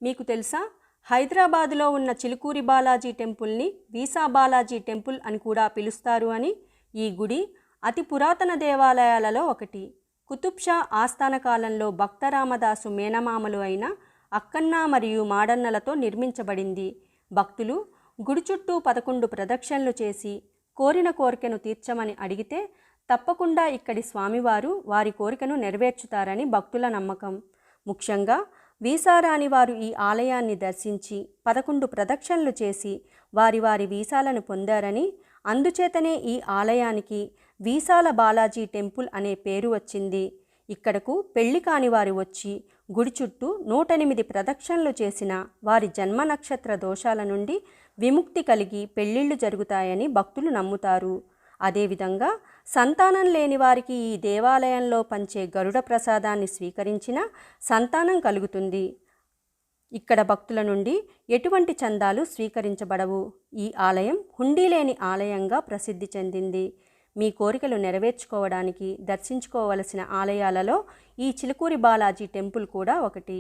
మీకు తెలుసా? హైదరాబాదులో ఉన్న చిలుకూరి బాలాజీ టెంపుల్ని వీసా బాలాజీ టెంపుల్ అని కూడా పిలుస్తారు అని. ఈ గుడి అతి పురాతన దేవాలయాలలో ఒకటి. కుతుబ్ షా ఆస్థాన కాలంలో భక్త రామదాసు మేనమామలు అయిన అక్కన్న మరియు మాడన్నలతో నిర్మించబడింది. భక్తులు గుడి చుట్టూ 11 ప్రదక్షిణలు చేసి కోరిన కోరికను తీర్చమని అడిగితే తప్పకుండా ఇక్కడి స్వామివారు వారి కోరికను నెరవేర్చుతారని భక్తుల నమ్మకం. ముఖ్యంగా వీసా రాని వారు ఈ ఆలయాన్ని దర్శించి 11 ప్రదక్షిణలు చేసి వారి వారి వీసాలను పొందారని, అందుచేతనే ఈ ఆలయానికి వీసాల బాలాజీ టెంపుల్ అనే పేరు వచ్చింది. ఇక్కడకు పెళ్లి కాని వారు వచ్చి గుడి చుట్టూ 108 ప్రదక్షిణలు చేసిన వారి జన్మ నక్షత్ర దోషాల నుండి విముక్తి కలిగి పెళ్లిళ్లు జరుగుతాయని భక్తులు నమ్ముతారు. అదేవిధంగా సంతానం లేని వారికి ఈ దేవాలయంలో పంచే గరుడ ప్రసాదాన్ని స్వీకరించిన సంతానం కలుగుతుంది. ఇక్కడ భక్తుల నుండి ఎటువంటి చందాలు స్వీకరించబడవు. ఈ ఆలయం హుండీ లేని ఆలయంగా ప్రసిద్ధి చెందింది. మీ కోరికలు నెరవేర్చుకోవడానికి దర్శించుకోవలసిన ఆలయాలలో ఈ చిలుకూరి బాలాజీ టెంపుల్ కూడా ఒకటి.